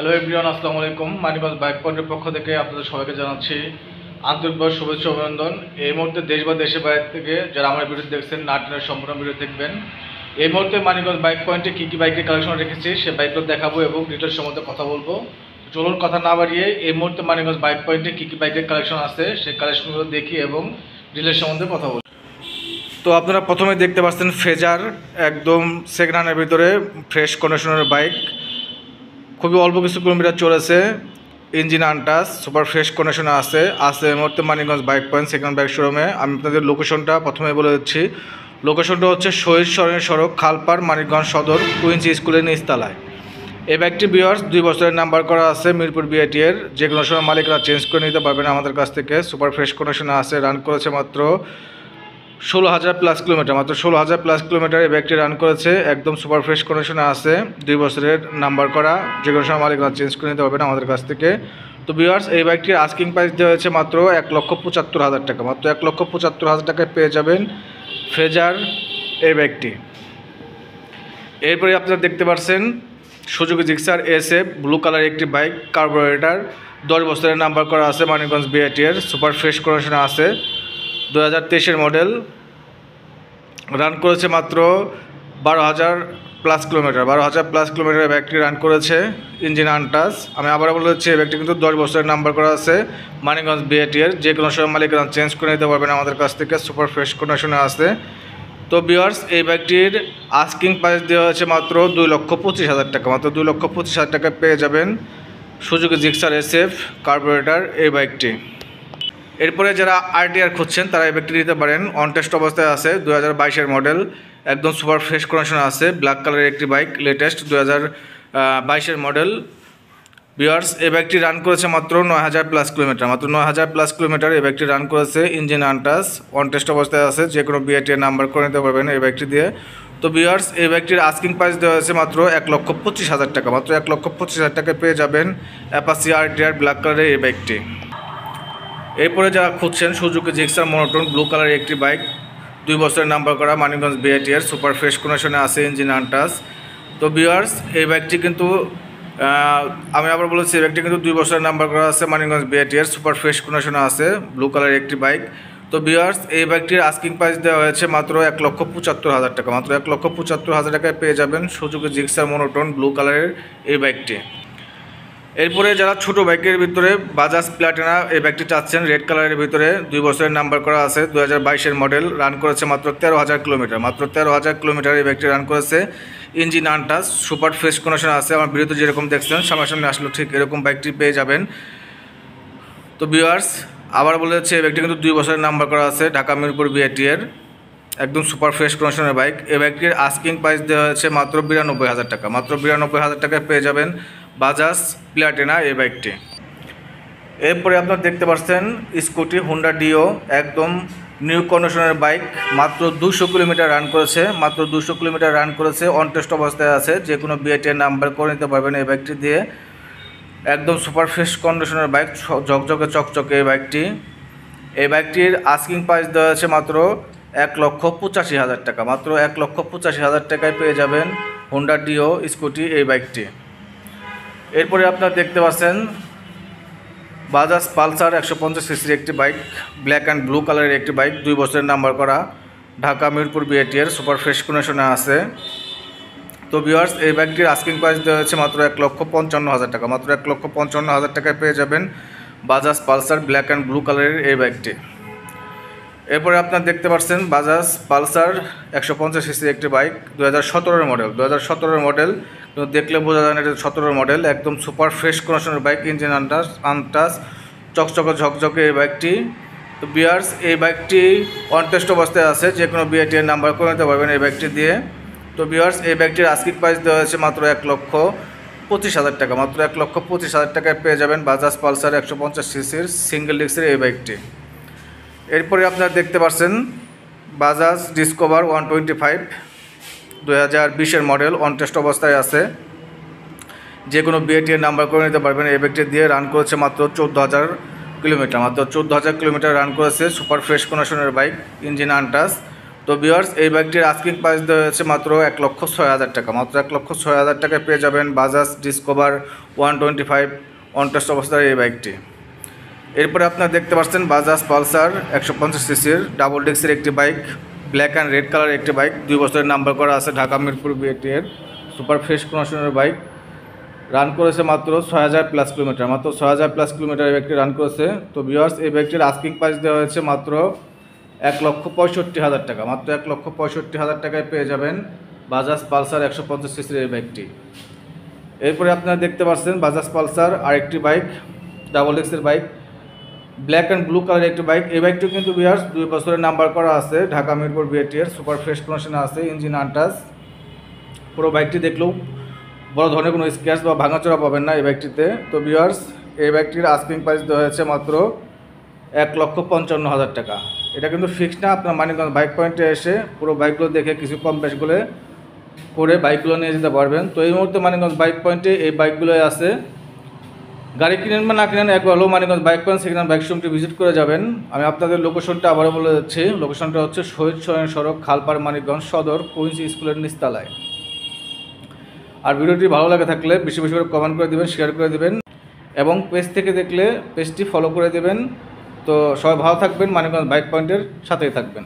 Hello everyone, আসসালামু আলাইকুম। Manikganj bike পয়েন্টের পক্ষ থেকে আপনাদের সবাইকে জানাচ্ছি আন্তরিকভাবে শুভেচ্ছা অভিনন্দন। এই মুহূর্তে দেশ বা দেশের বাইরে থেকে যারা আমার ভিডিও দেখছেন নাটনের সম্পূর্ণ ভিডিও দেখবেন। এই মুহূর্তে মানিকগঞ্জ বাইক পয়েন্টে কী কী বাইকের কালেকশন রেখেছি সে বাইকগুলো দেখাবো এবং ডিটেলস সম্বন্ধে কথা বলবো। চলুন কথা না বাড়িয়ে এই মুহূর্তে মানিকগঞ্জ বাইক পয়েন্টে কী কী বাইকের কালেকশন আছে সেই কালেকশনগুলো দেখি এবং ডিটেলস সম্বন্ধে কথা বলবো। তো আপনারা প্রথমে দেখতে পাচ্ছেন ফেজার, একদম সেকেন্ড হ্যান্ডের ভিতরে ফ্রেশ কন্ডিশনের বাইক, খুবই অল্প কিছু কিলোমিটার চলেছে, ইঞ্জিন আনটাচ, সুপার ফ্রেশ কন্ডিশনে আছে এই মুহূর্তে Manikganj bike point second bike শোরুমে। আমি আপনাদের লোকেশনটা প্রথমে বলে দিচ্ছি। লোকেশনটা হচ্ছে শহীদ সরণি সড়ক, খালপাড়, মানিকগঞ্জ সদর, কুইন্স স্কুলের নিচতলায়। এই বাইকটি ভিউয়ার্স 2 বছরের নাম্বার করা আছে, মিরপুর বিআইটি এর। যে কোনো সময় মালিকরা চেঞ্জ করে নিতে পারবেন আমাদের কাছ থেকে। সুপার ফ্রেশ কন্ডিশনে আছে, রান করেছে মাত্র 16,000 প্লাস কিলোমিটার, মাত্র 16,000 প্লাস কিলোমিটার এই বাইকটি রান করেছে। একদম সুপার ফ্রেশ কন্ডিশনে আছে, 2 বছরের নাম্বার করা। যে কোনো সময় মালিকরা চেঞ্জ করে নিতে পারবেন আমাদের কাছ থেকে। তো ভিউয়ার্স, এই বাইকটির আস্কিং প্রাইস দেওয়া হয়েছে মাত্র 1,75,000 টাকা। মাত্র 1,75,000 টাকায় পেয়ে যাবেন ফেজার এই বাইকটি। এরপরে আপনারা দেখতে পাচ্ছেন Suzuki Gixxer SF, blue colour একটি বাইক, কার্বোরেটর, 10 বছরের নাম্বার করা আছে, মানিকগঞ্জ বিআইটি এর। সুপার ফ্রেশ কন্ডিশনে আছে, 2023-এর মডেল, রান করেছে মাত্র 12,000 প্লাস কিলোমিটার। 12,000 প্লাস কিলোমিটার ব্যাগটি রান করেছে, ইঞ্জিন আনটাচ। আমি আবার বলে দিচ্ছি, এই ব্যাগটি কিন্তু 10 বছরের নাম্বার করা আছে, মানিকগঞ্জ বিআইটি এর। যে কোনো সময় মালিকরা চেঞ্জ করে নিতে পারবেন আমাদের কাছ থেকে, সুপার ফ্রেশ কন্ডিশনে আছে। তো ভিউয়ার্স, এই বাইকটির আস্কিং প্রাইস দেওয়া হয়েছে মাত্র 2,25,000 টাকা। মাত্র 2,25,000 টাকায় পেয়ে যাবেন সুজুকি জিক্সার এসএফ কার্বোরেটর এই বাইকটি। এরপরে যারা আরটিআর খুঁজছেন তারা এই বাইকটি নিতে পারেন। অন টেস্ট অবস্থায় আছে, 2022-এর মডেল, একদম সুপার ফ্রেশ কন্ডিশনে আছে, ব্ল্যাক কালারের একটি বাইক, লেটেস্ট 2022-এর মডেল। ভিউয়ার্স, এই বাইকটি রান করেছে মাত্র 9,000 প্লাস কিলোমিটার। মাত্র 9,000 প্লাস কিলোমিটার এই বাইকটি রান করেছে, ইঞ্জিন আনটাচ, অন টেস্ট অবস্থায় আছে। যে কোনো বিআইটি এর নাম্বার করে নিতে পারবেন এই বাইকটি দিয়ে। তো ভিউয়ার্স, এই বাইকটির আস্কিং প্রাইস দেওয়া হয়েছে মাত্র 1,25,000 টাকা। মাত্র 1,25,000 টাকায় পেয়ে যাবেন অ্যাপাচি আরটিআর ব্ল্যাক কালারের এই বাইকটি। এরপরে যারা খুঁজছেন সুজুকি জিক্সার মনোটোন, ব্লু কালারের একটি বাইক, 2 বছরের নাম্বার করা, মানিকগঞ্জ বিআইটি এর, সুপার ফ্রেশ কন্ডিশনে আছে, ইঞ্জিন আনটাচ। তো ভিউয়ার্স, এই বাইকটি কিন্তু আমি আবার বলেছি, এই বাইকটি কিন্তু 2 বছরের নাম্বার করা আছে, মানিকগঞ্জ বিআইটি এর, সুপার ফ্রেশ কন্ডিশনে আছে, ব্লু কালারের একটি বাইক। তো ভিউয়ার্স, এই বাইকটির আস্কিং প্রাইস দেওয়া হয়েছে মাত্র 1,75,000 টাকা। মাত্র 1,75,000 টাকায় পেয়ে যাবেন সুজুকি জিক্সার মনোটোন, ব্লু কালারের এই বাইকটি। এরপরে যারা ছোট বাইকের ভিতরে বাজাজ প্লাটিনা এই বাইকটি চাচ্ছেন, রেড কালারের ভিতরে, 2 বছরের নাম্বার করা আছে, 2022-এর মডেল, রান করেছে মাত্র 13,000 কিলোমিটার। মাত্র 13,000 কিলোমিটার এই বাইকটি রান করেছে, engine untouch, super fresh condition আছে। আমার ভিডিওতে যেরকম দেখছেন সামনাসামনি আসলে ঠিক এরকম বাইকটি পেয়ে যাবেন। তো ভিউয়ার্স, আবার বলে যাচ্ছে, এই বাইকটি কিন্তু 2 বছরের নাম্বার করা আছে, ঢাকা মিরপুর বিআইটি এর, একদম সুপার ফ্রেশ কন্ডিশনের বাইক। এই বাইকটির আস্কিং প্রাইস দেওয়া হয়েছে মাত্র 92,000 টাকা। মাত্র 92,000 টাকায় পেয়ে যাবেন বাজাজ প্লাটিনা এই বাইকটি। এরপরে আপনারা দেখতে পাচ্ছেন স্কুটি হুন্ডা ডিও, একদম নিউ কন্ডিশনের বাইক, মাত্র 200 কিলোমিটার রান করেছে। মাত্র 200 কিলোমিটার রান করেছে, অন টেস্ট অবস্থায় আছে। যে কোনো বিআইটি এর নাম্বার করে নিতে পারবেন এই বাইকটি দিয়ে। একদম সুপার ফ্রেশ কন্ডিশনের বাইক, ঝকঝকে চকচকে এই বাইকটি। এই বাইকটির আস্কিং প্রাইস দেওয়া হয়েছে মাত্র 1,85,000 টাকা। মাত্র 1,85,000 টাকায় পেয়ে যাবেন হুন্ডা ডিও স্কুটি এই বাইকটি। এরপরে আপনারা দেখতে পাচ্ছেন বাজাজ পালসার 150 সিসির একটি বাইক, ব্ল্যাক অ্যান্ড ব্লু কালারের একটি বাইক, 2 বছরের নাম্বার করা, ঢাকা মিরপুর বিআইটি এর, সুপার ফ্রেশ কন্ডিশনে আছে। তো ভিউয়ার্স, এই বাইকটির আস্কিং প্রাইস দেওয়া হয়েছে মাত্র 1,55,000 টাকা। মাত্র 1,55,000 টাকায় পেয়ে যাবেন Bajaj Pulsar black and blue কালারের এই বাইকটি। এরপরে আপনারা দেখতে পাচ্ছেন বাজাজ পালসার 150 সিসির একটি বাইক, 2017-এর মডেল। 2017-এর মডেল, কিন্তু দেখলে বোঝা যায় না এটা 17-এর মডেল। একদম সুপার ফ্রেশ কন্ডিশনের বাইক, ইঞ্জিন আনটাচ, চকচকে ঝকঝকে এই বাইকটি। তো ভিউয়ার্স, এই বাইকটি অন টেস্ট অবস্থায় আছে, যে কোনো বিআইটি এর নাম্বার করে নিতে পারবেন এই বাইকটি দিয়ে। তো ভিউয়ার্স, এই বাইকটির আস্কিং প্রাইস দেওয়া হয়েছে মাত্র 1,25,000 টাকা। মাত্র 1,25,000 টাকায় পেয়ে যাবেন বাজাজ পালসার 150 সিসির সিঙ্গেল ডিস্কের এই বাইকটি। এরপরে আপনারা দেখতে পাচ্ছেন বাজাজ ডিসকভার 125, 2020-এর মডেল, অন টেস্ট অবস্থায় আছে। যে কোনো বিআইটি এর নাম্বার করে নিতে পারবেন এই বাইকটি দিয়ে। রান করেছে মাত্র 14,000 কিলোমিটার। মাত্র 14,000 কিলোমিটার রান করেছে, সুপার ফ্রেশ কন্ডিশনের বাইক, ইঞ্জিন আনটাচ। তো ভিউয়ার্স, এই বাইকটির আস্কিং প্রাইস দেওয়া হয়েছে মাত্র 1,06,000 টাকা। মাত্র 1,06,000 টাকায় পেয়ে যাবেন বাজাজ ডিসকভার 125 অন টেস্ট অবস্থায় এই বাইকটি। এরপরে আপনারা দেখতে পাচ্ছেন বাজাজ পালসার 150 সিসির ডাবল ডিস্কের একটি bike, black and red colour একটি বাইক, 2 বছরের নাম্বার করা আছে, ঢাকা মিরপুর বিএটি এর সুপার ফ্রেশ কন্ডিশনের বাইক। রান করেছে মাত্র 6,000+ কিলোমিটার, মাত্র 6,000+ কিলোমিটার এই বাইকটি রান করেছে। তো ভিউয়ার্স, এই বাইকটির আস্কিং প্রাইস দেওয়া হয়েছে মাত্র 1,65,000 টাকা। মাত্র 1,65,000 টাকায় পেয়ে যাবেন বাজাজ পালসার 150 সিসির এই বাইকটি। এরপরে আপনারা দেখতে পাচ্ছেন বাজাজ পালসার আরেকটি বাইক, ডাবল ডিস্কের বাইক, ব্ল্যাক অ্যান্ড ব্লু কালারের একটি বাইক। এই বাইকটিও কিন্তু ভিউয়ার্স 2 বছরের নাম্বার করা আছে, ঢাকা মিরপুর বিএটি এর সুপার ফ্রেশ কন্ডিশনে আছে, ইঞ্জিন আনটাচ। পুরো বাইকটি দেখলেও বড় ধরনের কোনো স্ক্র্যাচ বা ভাঙাচোরা পাবেন না এই বাইকটিতে। তো ভিউয়ার্স, এই বাইকটির আস্কিং প্রাইস দেওয়া হয়েছে মাত্র 1,55,000 টাকা। এটা কিন্তু ফিক্সড না, আপনার মানিকগঞ্জ বাইক পয়েন্টে এসে পুরো বাইকগুলো দেখে কিছু কম বেশগুলো করে বাইকগুলো নিয়ে যেতে পারবেন। তো এই মুহূর্তে মানিকগঞ্জ বাইক পয়েন্টে এই বাইকগুলোই আছে। গাড়ি কিনেন বা না কিনেন, একবার হলেও Manikganj bike point second hand bike শোরুমটি ভিজিট করে যাবেন। আমি আপনাদের লোকেশনটা আবারও বলে যাচ্ছি, লোকেশনটা হচ্ছে শহীদ সরেন সড়ক, খালপাড়, মানিকগঞ্জ সদর, কুইন্স স্কুলের নিচতলায়। আর ভিডিওটি ভালো লাগে থাকলে বেশি বেশি করে কমেন্ট করে দেবেন, শেয়ার করে দেবেন এবং পেজ থেকে দেখলে পেজটি ফলো করে দেবেন। তো সবাই ভালো থাকবেন, মানিকগঞ্জ বাইক পয়েন্টের সাথেই থাকবেন।